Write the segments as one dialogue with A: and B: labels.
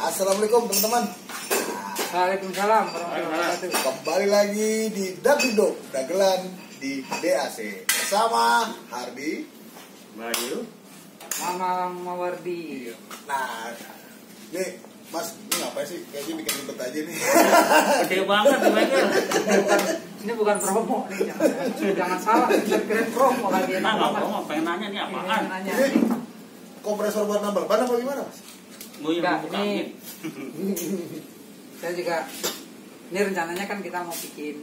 A: Assalamualaikum teman-teman.
B: Waalaikumsalam warahmatullahi wabarakatuh.
A: Kembali lagi di Dagido Dagelan di DAC bersama Hardi,
B: Bayu, Mama Mawardi.
A: Nah, nih Mas, ini ngapain sih? Kayaknya bikin ribet aja nih.
B: Gede banget ini bukan promo nih, jangan salah, keren promo lagi.
C: Nah, nggak promo, pengen nanya nih apaan?
A: Ini kompresor buat nambal ban apa gimana, Mas?
B: Enggak, ini saya juga, ini rencananya kan kita mau bikin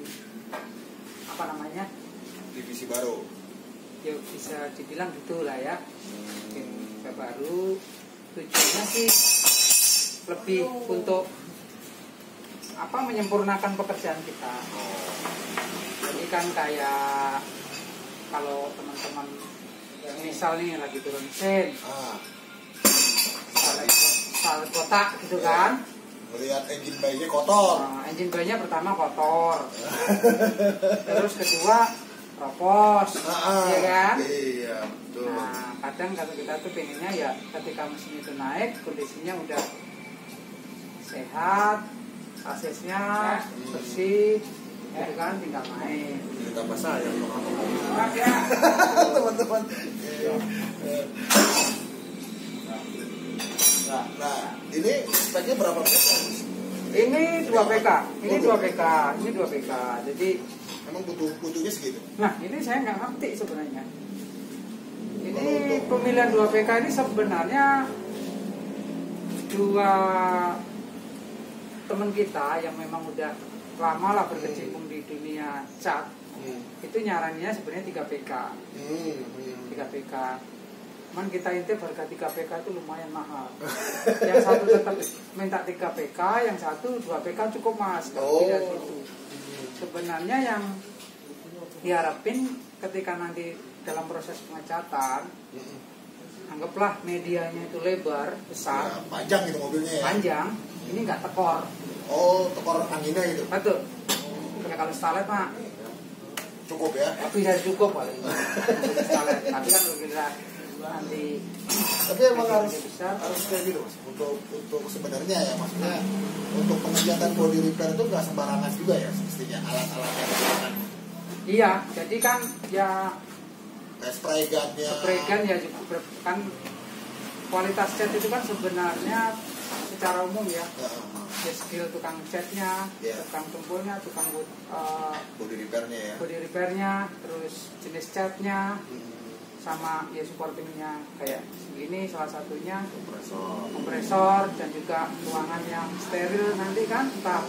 B: apa namanya,
A: Divisi baru.
B: ya bisa dibilang gitu lah ya, bikin baru. Tujuannya sih lebih untuk apa, menyempurnakan pekerjaan kita. Jadi kan kayak kalau teman-teman misal nih lagi turun mesin, salep kotak gitu kan,
A: Melihat engine bay-nya kotor.
B: engine bay-nya pertama kotor, terus kedua ropos, ya kan?
A: Iya, betul.
B: Nah, kadang kalau kita tuh pengennya ya ketika mesin itu naik, kondisinya udah sehat, asesnya bersih, itu kan tinggal main.
A: Ditambah sayang dong
B: Ya.
A: teman-teman. Nah, ini speknya berapa PK?
B: Ini 2 PK, ini 2 PK, ini 2 PK. Jadi
A: Emang butuhnya segitu?
B: nah, ini saya nggak ngerti sebenarnya. Ini pemilihan 2 PK ini sebenarnya dua teman kita yang memang udah lama lah berkecimpung di dunia cat. Itu nyarannya sebenarnya 3 PK. 3 PK. Cuman kita intip harga 3 PK itu lumayan mahal. Yang satu tetap minta 3 PK, yang satu 2 PK cukup mas. Tidak gitu. Sebenarnya yang diharapin ketika nanti dalam proses pengecatan, anggaplah medianya itu lebar, besar,
A: Ya, panjang gitu mobilnya ya?
B: panjang, ini nggak tekor.
A: Oh, tekor anginnya gitu?
B: Betul. Ya, kalau stalet mah
A: Cukup ya?
B: bisa cukup paling. Stalet. Tapi kan kalau kita nanti
A: Tapi emang harus
B: besar,
A: kayak gitu Mas. Untuk sebenarnya ya, maksudnya untuk pengecatan body repair itu nggak sembarangan juga ya semestinya alat-alat yang digunakan.
B: iya, jadi kan ya
A: Kayak spray gunnya.
B: spray gun ya juga kan kualitas cat itu kan sebenarnya secara umum ya, skill tukang catnya,
A: Ya.
B: tukang tumpulnya, tukang
A: Body repairnya ya.
B: body repairnya, terus jenis catnya, sama ya supportingnya kayak segini salah satunya, kompresor dan juga ruangan yang steril nanti kan, entah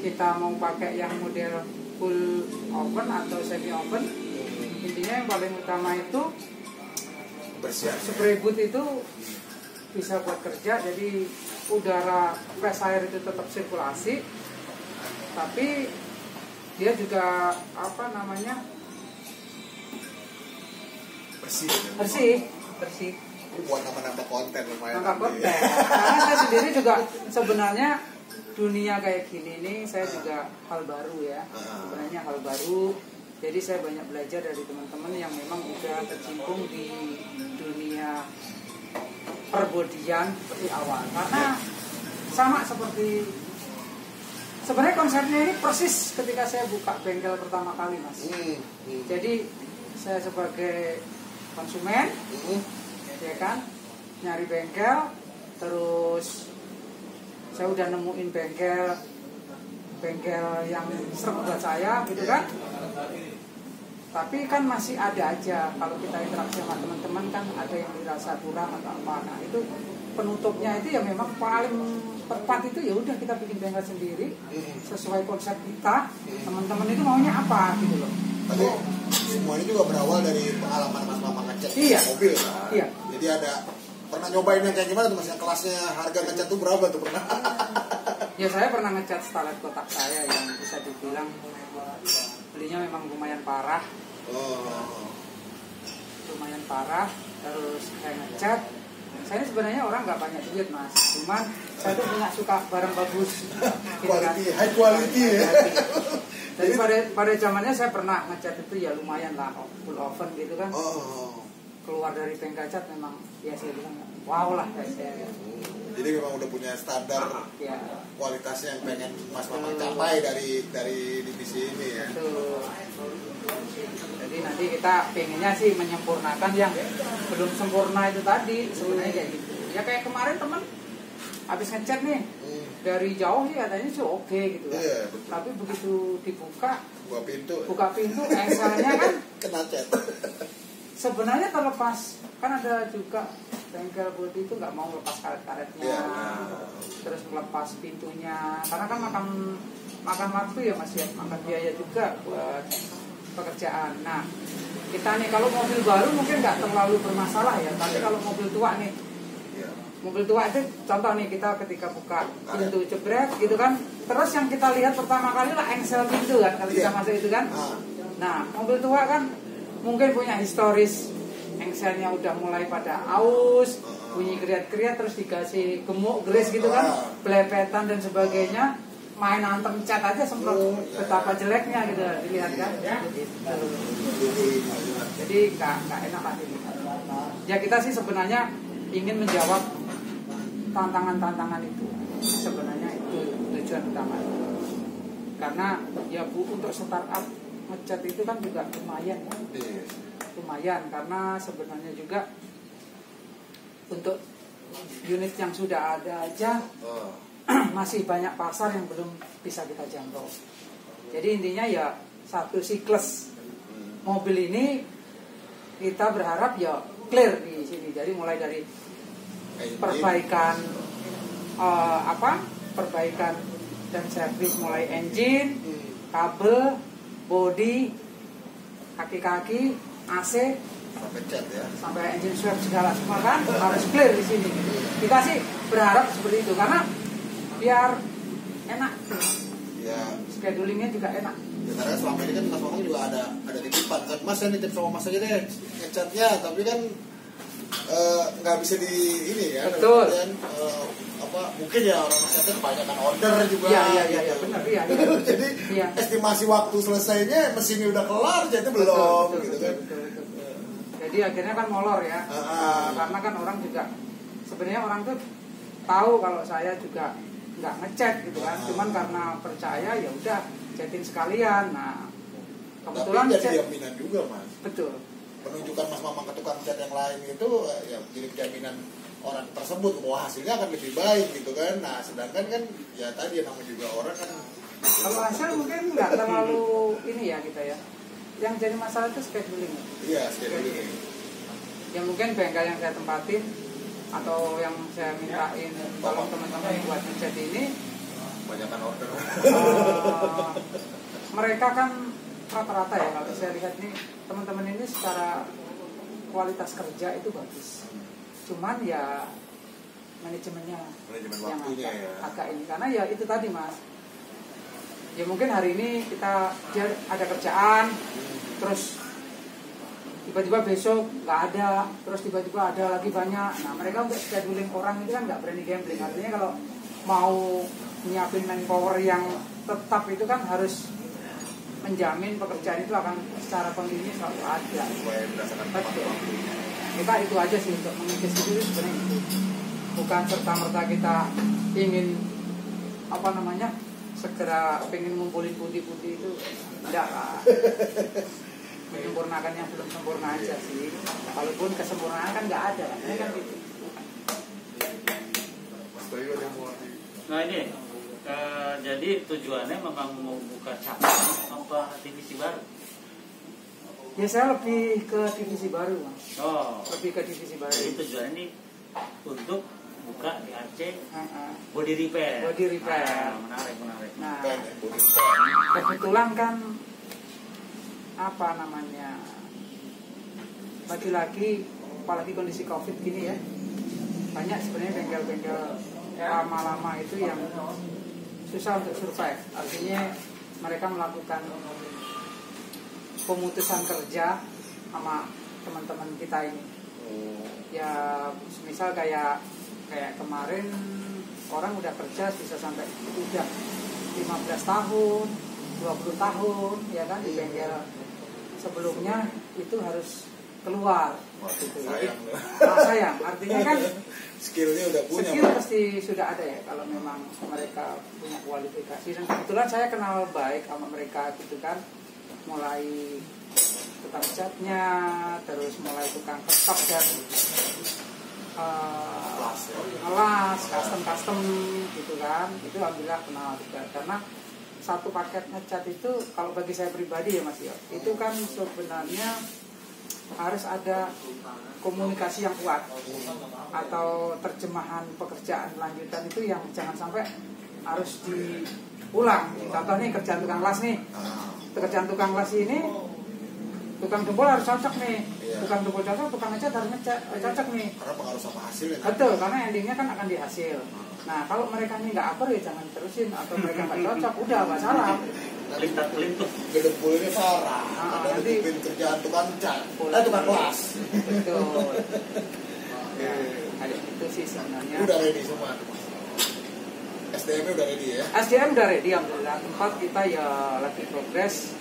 B: kita mau pakai yang model full open atau semi open. Intinya yang paling utama itu
A: Bersih.
B: spray boot itu bisa buat kerja, jadi udara fresh air itu tetap sirkulasi, tapi dia juga apa namanya, bersih.
A: Buat nambah konten lumayan.
B: Angka konten. Karena saya sendiri juga sebenarnya dunia kayak gini nih, saya juga hal baru ya. Sebenarnya hal baru. Jadi saya banyak belajar dari teman-teman yang memang udah tercimpung di dunia perbodian seperti awal. Karena sama seperti sebenarnya konsepnya ini persis ketika saya buka bengkel pertama kali, Mas. Jadi saya sebagai konsumen, ya kan, nyari bengkel, terus saya udah nemuin bengkel yang serem buat saya gitu kan. Tapi kan masih ada aja kalau kita interaksi sama teman-teman kan ada yang dirasa kurang atau apa. Nah itu penutupnya itu ya memang paling tepat itu ya udah kita bikin bengkel sendiri sesuai konsep kita. Teman-teman itu maunya apa gitu loh.
A: Tapi semuanya juga berawal dari pengalaman Mas Mama ngecat mobil kan.
B: Iya.
A: Jadi ada pernah nyobain yang kayak gimana tuh Mas, yang kelasnya harga ngecat tuh berapa tuh pernah?
B: Ya saya pernah ngecat stalet kotak saya yang bisa dibilang belinya memang lumayan parah. Lumayan parah, terus saya ngecat. Saya ini sebenarnya orang nggak banyak duit Mas, cuman saya tuh punya suka barang bagus.
A: Quality, high quality ya.
B: Jadi pada zamannya saya pernah ngecat itu ya lumayan lah, full oven gitu kan. keluar dari bengkel cat memang ya saya bilang wow lah saya.
A: Jadi memang udah punya standar
B: Ya.
A: kualitasnya yang pengen Mas Mamang capai dari divisi ini ya.
B: Betul. Jadi nanti kita pengennya sih menyempurnakan yang belum sempurna itu tadi sebenarnya kayak gitu. Ya kayak kemarin teman habis ngecat nih dari jauh sih katanya sih oke gitu kan.
A: Iya, betul.
B: Tapi begitu dibuka
A: Buka pintu
B: engselnya kan
A: kena cat.
B: sebenarnya terlepas kan ada juga bengkel bodi itu nggak mau lepas karet-karetnya,
A: Ya.
B: terus melepas pintunya karena kan makan waktu ya Mas ya, makan biaya juga buat pekerjaan. Nah kita nih kalau mobil baru mungkin nggak terlalu bermasalah ya, tapi kalau mobil tua nih,
A: Iya.
B: mobil tua itu contoh nih kita ketika buka pintu jebret gitu kan, terus yang kita lihat pertama kali lah engsel pintu kan kalau kita
A: Iya.
B: masuk itu kan. Nah mobil tua kan mungkin punya historis engselnya udah mulai pada aus, bunyi kriat-kriat, terus dikasih gemuk gres gitu kan, belepetan dan sebagainya, main antem cat aja semprot betapa jeleknya gitu dilihat kan. Jadi nggak enak lah ini. Ya kita sih sebenarnya ingin menjawab tantangan-tantangan itu, sebenarnya itu tujuan utama. Karena ya Bu untuk startup ngecat itu kan juga lumayan ya. Lumayan karena sebenarnya juga untuk unit yang sudah ada aja masih banyak pasar yang belum bisa kita jangkau. Jadi intinya ya satu siklus mobil ini kita berharap ya clear di sini. Jadi mulai dari perbaikan perbaikan dan servis mulai engine, kabel, bodi, kaki-kaki, AC
A: sampai cat ya.
B: sampai engine swap segala semua kan harus clear di sini. Kita sih berharap seperti itu karena biar enak.
A: Ya.
B: Schedulingnya juga enak.
A: Ya, karena selama ini kan Mas Mamang juga ada titipan kan, Mas saya nitip sama Mas aja deh ngecatnya, tapi kan nggak bisa di ini ya.
B: Betul.
A: Dan, mungkin ya orang ngecatnya kebanyakan order juga.
B: Iya benar ya.
A: Jadi
B: Iya.
A: estimasi waktu selesainya mesinnya udah kelar, jadi belum gitu kan.
B: Betul. Jadi akhirnya kan molor ya. Karena kan orang juga sebenarnya orang tuh tahu kalau saya juga nggak ngecek gitu kan. Cuman karena percaya ya udah cetin sekalian. Nah, kebetulan
A: tapi jadi jaminan juga Mas.
B: Betul.
A: Penunjukan Mas Mamang ke tukang cat yang lain itu ya jadi jaminan orang tersebut bahwa hasilnya akan lebih baik gitu kan. Nah sedangkan kan ya tadi namanya juga orang kan
B: Kalau hasil mungkin nggak terlalu ini ya kita ya. Yang jadi masalah itu scheduling.
A: iya scheduling.
B: Ya mungkin bengkel yang saya tempatin atau yang saya mintain tolong teman-teman buat ngecat ini
A: Banyakan order.
B: mereka kan rata-rata ya kalau saya lihat nih teman-teman ini secara kualitas kerja itu bagus. Cuman ya manajemen yang
A: waktunya
B: agak ini karena ya itu tadi Mas. Ya mungkin hari ini dia ada kerjaan, terus tiba-tiba besok nggak ada, terus tiba-tiba ada lagi banyak. Nah mereka untuk scheduling orang itu kan nggak berani gambling. Artinya kalau mau nyiapin manpower yang tetap itu kan harus menjamin pekerjaan itu akan secara kontinu selalu ada. Betul. Kita itu aja sih untuk mengikis itu sebenarnya itu. Bukan serta-merta kita ingin segera pengen ngumpulin putih-putih itu enggak lah. Menyempurnakan yang belum sempurna aja sih. Walaupun kesempurnaan kan nggak ada kan gitu.
C: Nah ini jadi tujuannya memang mau buka cabang apa divisi baru?
B: Ya saya lebih ke divisi baru Mas.
C: Oh,
B: Lebih ke divisi baru.
C: jadi tujuannya ini untuk buka di Aceh body repair.
B: Body repair.
C: Menarik.
B: Nah, kebetulan kan lagi-lagi apalagi kondisi COVID gini ya, banyak sebenarnya bengkel-bengkel lama-lama itu yang susah untuk survive. Artinya mereka melakukan pemutusan kerja sama teman-teman kita ini. Ya misal kayak kemarin orang udah kerja bisa sampai udah 15 tahun, 20 tahun ya kan di bengkel sebelumnya itu harus keluar.
A: Waduh,
B: Gitu.
A: sayang.
B: Sayang, artinya kan
A: Skillnya udah punya.
B: skill pasti sudah ada ya kalau memang mereka punya kualifikasi. Dan kebetulan saya kenal baik sama mereka gitu kan, mulai tukang catnya, terus mulai tukang ketok dan ngelas, custom gitu kan, itu alhamdulillah kenal juga. Karena satu paket ngecat itu kalau bagi saya pribadi ya Mas Yo, itu kan sebenarnya harus ada komunikasi yang kuat atau terjemahan pekerjaan lanjutan itu yang jangan sampai harus diulang. Contohnya kerjaan tukang las nih, kerjaan tukang las ini tukang jempol harus cocok nih, tukang jempol cocok, tukang ngecat harus cocok nih.
A: Karena pengaruh sama hasilnya.
B: Betul, karena endingnya kan akan dihasil. Nah kalau mereka ini nggak akur ya jangan terusin, atau mereka nggak cocok udah masalah.
C: Lintuh.
A: Gedebulnya parah. Ada
B: nanti
A: bikin kerjaan tukang cat, tukang kelas.
B: Betul. Ya, ada itu sih sebenarnya.
A: Udah ready semua. SDM-nya udah ready ya?
B: SDM udah ready, alhamdulillah. Tempat kita ya lagi progres,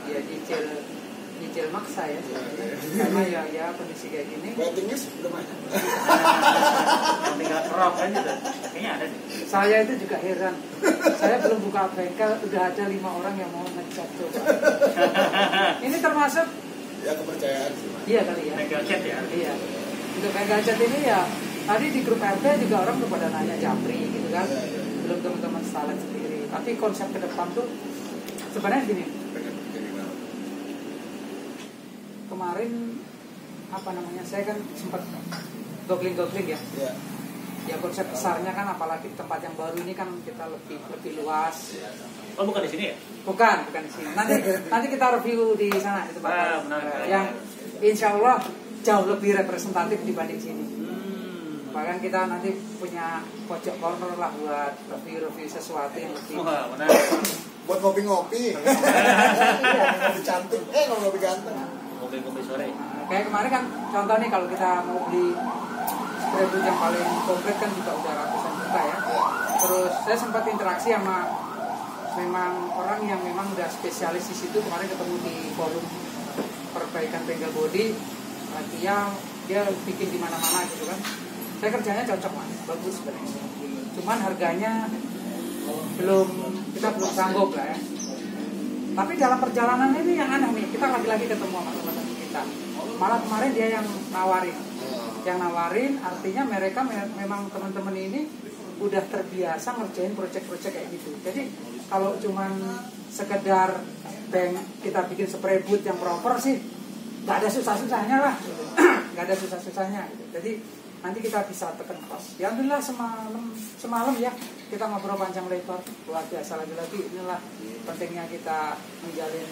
B: ya nyicil maksa ya. Karena ya kondisi kayak gini.
A: Waiting list udah banyak.
C: Tinggal kerok aja tuh. Kayaknya ada nih.
B: Saya itu juga heran. Saya belum buka bengkel, udah ada 5 orang yang mau ngecat coba. Ini termasuk
A: Ya kepercayaan sih.
B: iya kali ya.
C: Bengkel cat ya.
B: Iya. Untuk bengkel cat ini ya tadi di grup RT juga orang kepada nanya Japri gitu kan. Belum teman-teman Stalet sendiri. Tapi konsep ke depan tuh sebenarnya gini. Kemarin apa namanya, saya kan sempat googling ya. Ya konsep besarnya kan, apalagi tempat yang baru ini kan kita lebih luas.
C: Oh bukan di sini ya?
B: Bukan di sini. Nanti kita review di sana di tempat yang insya Allah jauh lebih representatif dibanding sini. Bahkan kita nanti punya pojok corner lah buat review sesuatu yang lebih.
C: Wah menarik.
A: Buat ngopi-ngopi. Ngopi cantik, ngopi ganteng.
C: Kopi sore.
B: Kayak kemarin kan contoh nih, kalau kita mau beli spray boot yang paling komplit kan juga udah ratusan juta ya. Terus saya sempat interaksi sama memang orang yang memang udah spesialis di situ. Kemarin ketemu di forum perbaikan bengkel body, dia bikin di mana-mana gitu kan. Saya kerjanya cocok Mas, bagus sebenarnya. Cuman harganya kita belum sanggup lah ya. Tapi dalam perjalanan ini yang aneh nih, kita lagi-lagi ketemu sama teman-teman kita. Malah kemarin dia yang nawarin. Yang nawarin artinya mereka memang teman-teman ini udah terbiasa ngerjain proyek-proyek kayak gitu. Jadi kalau cuman sekedar kita bikin spray boot yang proper sih nggak ada susah-susahnya lah. Nggak ada susah-susahnya gitu. Jadi nanti kita bisa tekan kos. Ya alhamdulillah semalam ya kita ngobrol panjang lebar, luar biasa. Lagi-lagi inilah pentingnya kita menjalin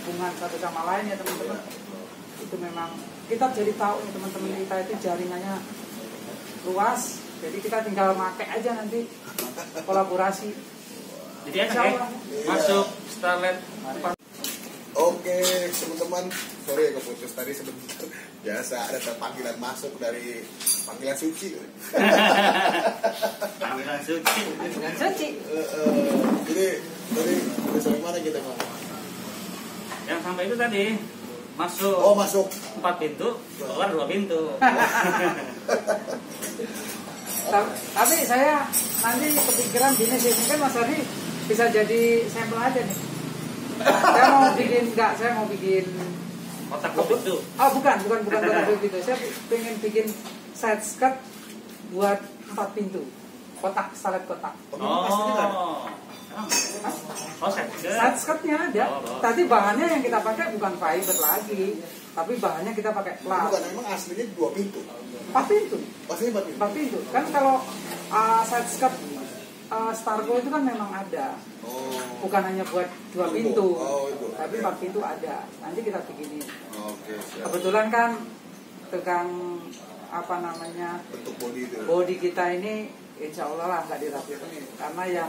B: hubungan satu sama lain ya teman-teman. Itu memang kita jadi tahu nih teman-teman kita itu jaringannya luas. Jadi kita tinggal make aja nanti kolaborasi.
C: Jadi enak masuk Stalet.
A: Oke teman-teman, sorry keputus tadi sebentar. Biasa ada panggilan masuk dari panggilan suci.
C: Panggilan suci.
A: Jadi sampai mana kita ngomong?
C: Yang sampai itu tadi masuk.
A: Oh masuk
C: 4 pintu, keluar 2 pintu.
B: Tapi saya nanti kepikiran gini sih, mungkin Mas Hadi bisa jadi sampel aja nih. Saya mau bikin
C: Kotak pintu.
B: Oh bukan kotak pintu. Saya pengen bikin side skirt buat 4 pintu. Kotak, Stalet kotak. Side skirtnya ada. Tadi bahannya yang kita pakai bukan fiber lagi, tapi bahannya kita pakai plat.
A: Bukan, memang aslinya 2 pintu.
B: 4 pintu.
A: Pastinya 4 pintu.
B: Kan kalau side skirt Starco itu kan memang ada. Bukan hanya buat 2 pintu. Tapi 4 pintu ada. Nanti kita bikinin. Kebetulan kan tukang
A: bentuk body itu.
B: Body kita ini insya Allah lah nggak dirapikan, karena yang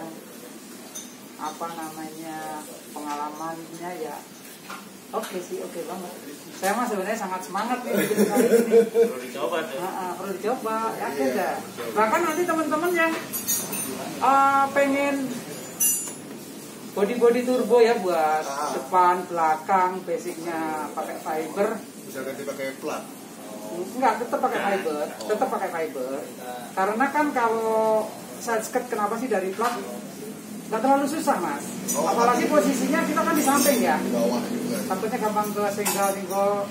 B: pengalamannya ya oke banget. Saya mah sebenarnya sangat semangat nih bikin kali ini.
C: Perlu dicoba tuh.
B: Perlu dicoba, yakin dah. Bahkan nanti teman-teman yang pengen body turbo ya buat depan, belakang, basicnya pakai fiber,
A: Bisa ganti pakai plat.
B: Enggak, tetap pakai fiber, tetap pakai fiber. Karena kan kalau side skirt kenapa sih dari plat? Nggak terlalu susah mas. Apalagi posisinya kita kan di samping ya.
A: Di bawah juga.
B: Sampingnya gampang ke single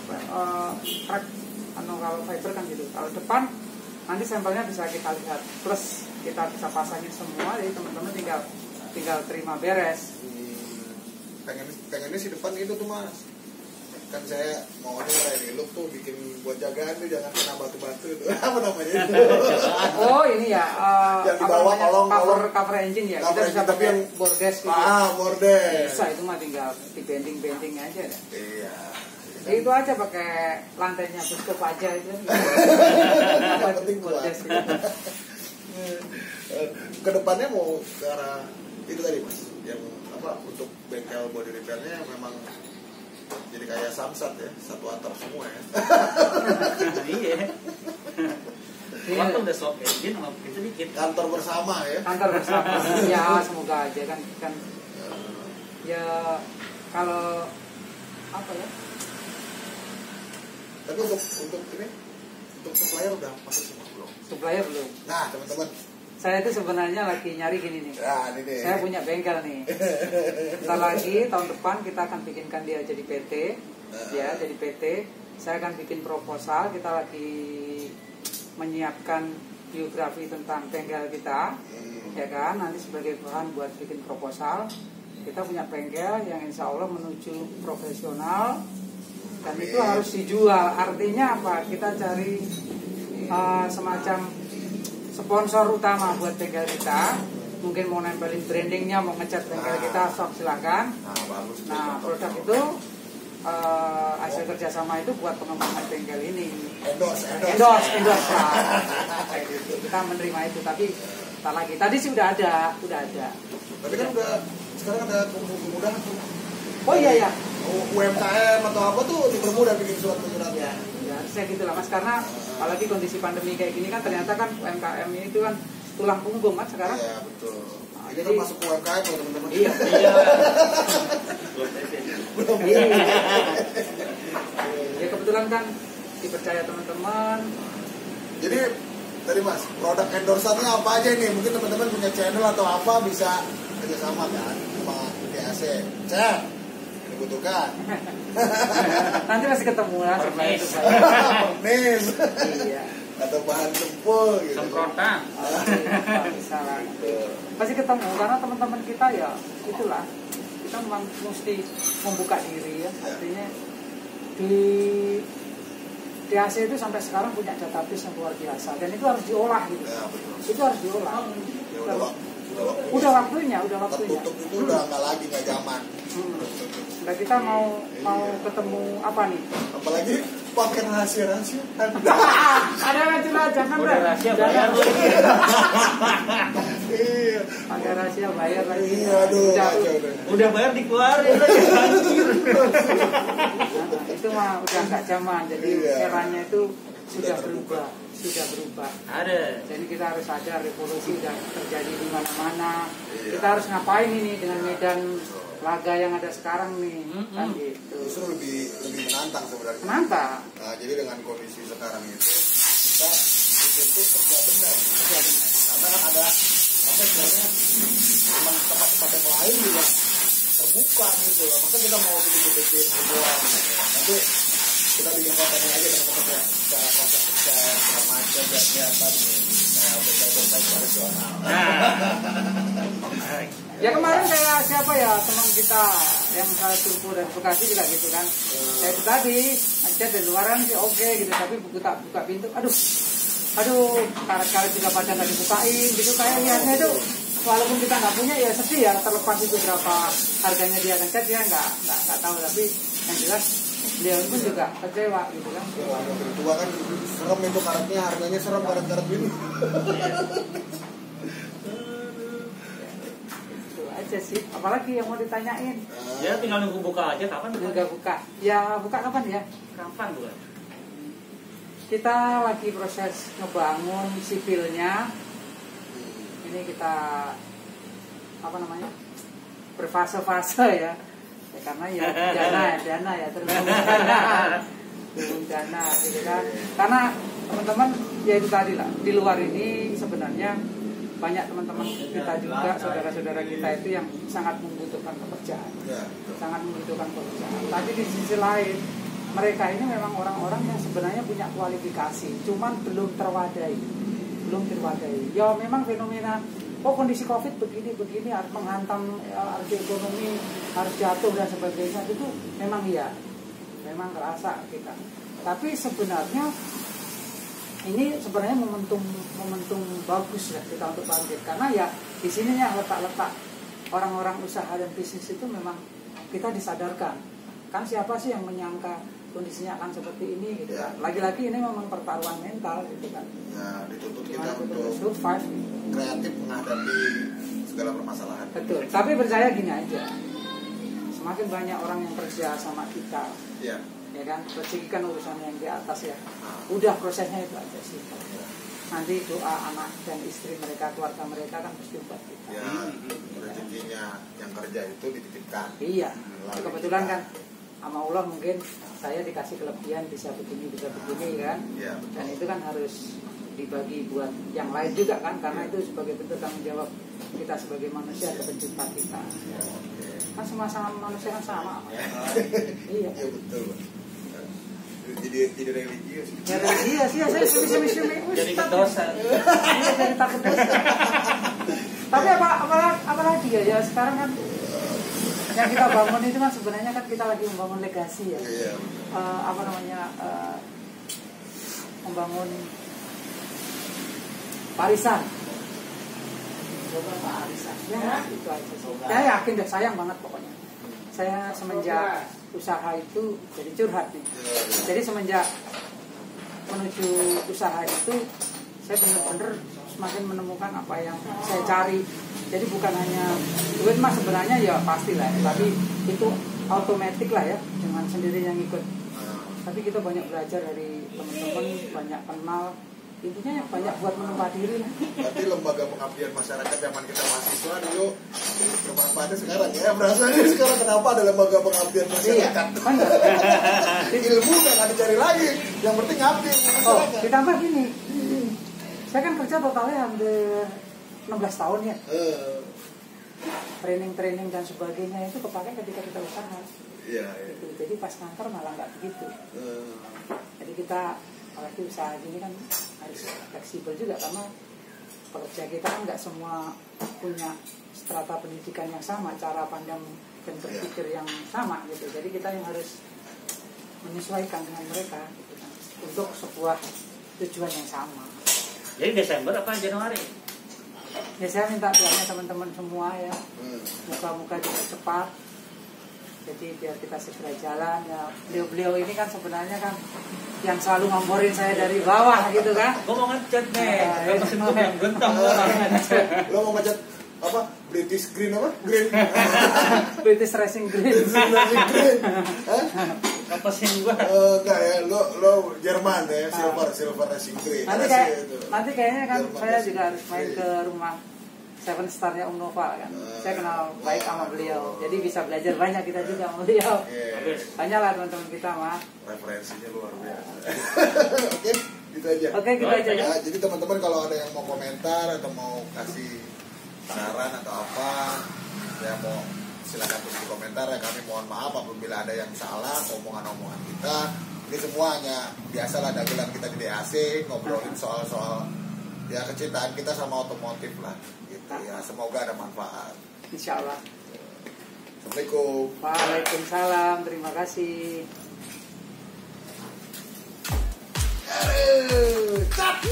B: crack. Kalau fiber kan gitu. Kalau depan nanti sampelnya bisa kita lihat. Plus kita bisa pasangin semua, jadi teman-teman tinggal terima beres.
A: Pengennya si depan itu tuh mas. Kan saya maunya Rally Look tuh bikin buat jagaan tuh jangan kena batu-batu tuh. Apa namanya itu?
B: Oh ini ya,
A: yang di bawah
B: cover engine ya.
A: Cover
B: Kita bisa
A: engine, tapi
B: pakai
A: yang
B: bordes gitu.
A: Bordes.
B: Bisa, itu mah tinggal di bending aja deh.
A: Iya.
B: Ya, itu aja pakai lantainya Buskop aja itu.
A: Yang penting
B: bordes
A: kuat.
B: gitu.
A: Kedepannya mau ke arah itu tadi mas, yang apa untuk bengkel body repairnya memang jadi kayak Samsat ya, satu atap semua ya.
C: Iya. Waktu udah swap engine sama itu dikit.
A: Kantor bersama ya.
B: Kantor bersama. Ya semoga aja kan ya kalau apa ya?
A: Tapi untuk ini untuk supplier udah masuk semua belum?
B: Supplier belum.
A: Nah teman-teman.
B: Saya itu sebenarnya lagi nyari gini nih.
A: Nah, ini deh.
B: Saya punya bengkel nih. Sebentar lagi tahun depan kita akan bikinkan dia jadi PT, ya jadi PT. Saya akan bikin proposal. Kita lagi menyiapkan biografi tentang bengkel kita, ya kan. Nanti sebagai bahan buat bikin proposal. Kita punya bengkel yang insya Allah menuju profesional dan itu harus dijual. Artinya apa? Kita cari semacam sponsor utama buat bengkel kita. Mungkin mau nempelin brandingnya, mau ngecat bengkel kita, sok silakan.
A: Bagus.
B: Nah produk itu hasil kerjasama itu buat pengembangan bengkel ini.
A: Endorse
B: Lah. Kita menerima itu, tapi tak lagi. Tadi sih udah ada.
A: Tapi kan udah sekarang ada kemudahan tuh.
B: Oh iya ya.
A: UMKM atau apa tuh dipermudah bikin surat-suratnya.
B: Ya harusnya gitu lah mas, karena apalagi kondisi pandemi kayak gini kan ternyata kan UMKM ini itu kan tulang punggung kan sekarang.
A: Iya betul.
B: Nah,
A: Ini
B: jadi
A: kan masuk ke UMKM ya teman-teman.
B: Iya. Ya kebetulan kan dipercaya teman-teman.
A: Jadi tadi mas, produk endorsannya apa aja nih? Mungkin teman-teman punya channel atau apa bisa kerjasama kan sama DAC. Cek, dibutuhkan.
B: Nanti masih ketemu lah.
A: Pernis.
B: Iya.
A: Atau bahan tempur gitu.
C: Semprotan.
B: Salah. Pasti ketemu karena teman-teman kita ya itulah. Kita memang mesti membuka diri ya. Artinya di DAC itu sampai sekarang punya database yang luar biasa dan itu harus diolah gitu.
A: Ya, betul.
B: Itu harus diolah.
A: Ya,
B: Udah waktunya.
A: Tertutup itu udah nggak zaman.
B: Nah kita mau ketemu apa nih?
A: Apalagi pakai rahasia.
B: Ada rahasia jangan
C: Udah rahasia bayar lagi.
A: Iya.
B: Pakai rahasia bayar lagi.
A: Iya, aduh.
C: Udah bayar dikeluarin lagi.
B: Itu mah udah nggak zaman. Jadi
A: Iya.
B: eranya itu sudah berubah.
C: Ada.
B: Jadi kita harus sadar revolusi udah terjadi di mana-mana. Kita harus ngapain ini dengan medan laga yang ada sekarang nih, kan gitu.
A: Justru lebih menantang sebenarnya.
B: Menantang.
A: Nah, jadi dengan kondisi sekarang itu kita dituntut kerja benar. Karena kan ada apa sebenarnya memang tempat-tempat yang lain juga terbuka gitu. Masa kita mau bikin buat nanti kita bikin kontennya aja teman-teman ya, cara proses sukses, segala macam dan kelihatan berkait-kait profesional.
B: Ya kemarin kayak siapa ya teman kita yang saya Turbo dan Bekasi juga gitu kan. Saya itu tadi ngechat dari luaran sih oke gitu, tapi buka pintu, aduh karet-karet juga pada nggak dibukain gitu. Kayak lihatnya itu walaupun kita nggak punya ya sedih ya, terlepas itu berapa harganya dia ngechat ya nggak tahu, tapi yang jelas dia pun juga kecewa gitu kan.
A: Tua kan serem itu karetnya, harganya serem karet-karet ini.
B: Itu aja sih. Apalagi yang mau ditanyain?
C: Ya tinggal nunggu buka aja, kapan buka?
B: Nggak buka. Ya buka kapan ya?
C: Kapan buka?
B: Kita lagi proses ngebangun sipilnya. Ini kita apa namanya? Berfase-fase ya. Ya karena ya dana ya terus menghimpun dana gitu kan. Karena teman-teman ya itu tadi lah, di luar ini sebenarnya banyak teman-teman kita juga, saudara-saudara kita itu yang sangat membutuhkan pekerjaan, sangat membutuhkan pekerjaan. Tapi di sisi lain mereka ini memang orang-orang yang sebenarnya punya kualifikasi, cuman belum terwadai. Ya memang fenomena kondisi COVID begini harus menghantam harus ekonomi, harus jatuh dan sebagainya, itu memang iya, memang kerasa kita. Tapi sebenarnya ini sebenarnya momentum bagus ya kita untuk bangkit, karena ya di sini yang letak orang-orang usaha dan bisnis itu memang kita disadarkan. Kan siapa sih yang menyangka kondisinya akan seperti ini gitu kan. Lagi-lagi ini memang pertaruhan mental gitu kan.
A: Ya, dituntut kita
B: untuk
A: untuk
B: survive,
A: kreatif menghadapi segala permasalahan.
B: Betul. Tapi percaya gini aja, semakin banyak orang yang kerja sama kita, ya kan, percikan urusan yang di atas ya. Udah prosesnya itu aja sih. Nanti doa anak dan istri mereka, keluarga mereka kan pasti buat kita.
A: Ya, rezekinya yang kerja itu dititipkan.
B: Iya. Kebetulan kan sama Allah mungkin saya dikasih kelebihan bisa begini kan. Ya, dan itu kan harus dibagi buat yang lain juga kan, karena itu sebagai bentuk tanggung jawab kita sebagai manusia atau pencipta kita. Ya, kan semua manusia kan sama. Iya. Iya betul.
A: Jadi religius.
B: Ya religius ya, saya semi
C: jadi dosa.
B: Jadi takut dosa. Tapi apalagi ya sekarang kan yang kita bangun itu kan sebenarnya kan kita lagi membangun legasi ya. Membangun warisan. Ya, itu aja sih. Saya yakin deh, sayang banget pokoknya. Saya semenjak usaha itu jadi curhat nih. Jadi semenjak menuju usaha itu saya benar-benar semakin menemukan apa yang saya cari. Jadi bukan hanya duit mas sebenarnya ya pastilah, tapi itu otomatis lah ya dengan sendirinya ngikut. Tapi kita banyak belajar dari teman-teman, banyak kenal. Intinya banyak buat menempah diri lah.
A: Berarti lembaga pengabdian masyarakat zaman kita mahasiswa dulu bermanfaatnya sekarang ya. Berasanya sekarang kenapa ada lembaga pengabdian masyarakat? Ilmu udah gak dicari lagi, yang penting ngabdi masyarakat.
B: Ditambah gini, saya kan kerja totalnya hampir 16 tahun ya. Training dan sebagainya itu kepake ketika kita usaha. Iya. Gitu. Jadi pas kantor malah nggak begitu. Jadi kita apalagi usaha ini kan harus fleksibel juga, karena pekerja kita kan nggak semua punya strata pendidikan yang sama, cara pandang dan berpikir yang sama gitu. Jadi kita yang harus menyesuaikan dengan mereka gitu kan, untuk sebuah tujuan yang sama.
C: Jadi Desember apa Januari?
B: Ya saya minta doanya teman-teman semua ya, muka-muka juga cepat. Jadi biar kita segera jalan ya. Beliau ini kan sebenarnya kan yang selalu ngomporin saya dari bawah gitu kan.
C: Gue mau ngecat nih, mesin gue yang gentong
A: lo mau ngecat apa? British Green apa? Green.
B: British Racing Green.
C: Apa sih gue?
A: Enggak ya, lo Jerman ya, silver Racing Green.
B: Nanti kayaknya kan saya juga harus main ke rumah Seven Star-nya Om Nova kan. Saya kenal baik sama beliau. Jadi bisa belajar banyak kita juga sama beliau. Banyak lah teman-teman kita mah.
A: Referensinya luar biasa. Oke, gitu aja.
B: Oke, gitu aja ya.
A: Jadi teman-teman kalau ada yang mau komentar atau mau kasih saran atau apa, ya mau silakan tulis di komentar ya. Kami mohon maaf apabila ada yang salah omongan-omongan kita. Ini semua hanya biasalah dagelan kita di DAC, ngobrolin soal-soal ya kecintaan kita sama otomotif lah gitu ya. Semoga ada manfaat,
B: insyaallah.
A: Assalamualaikum.
B: Waalaikumsalam, terima kasih.
A: Cap.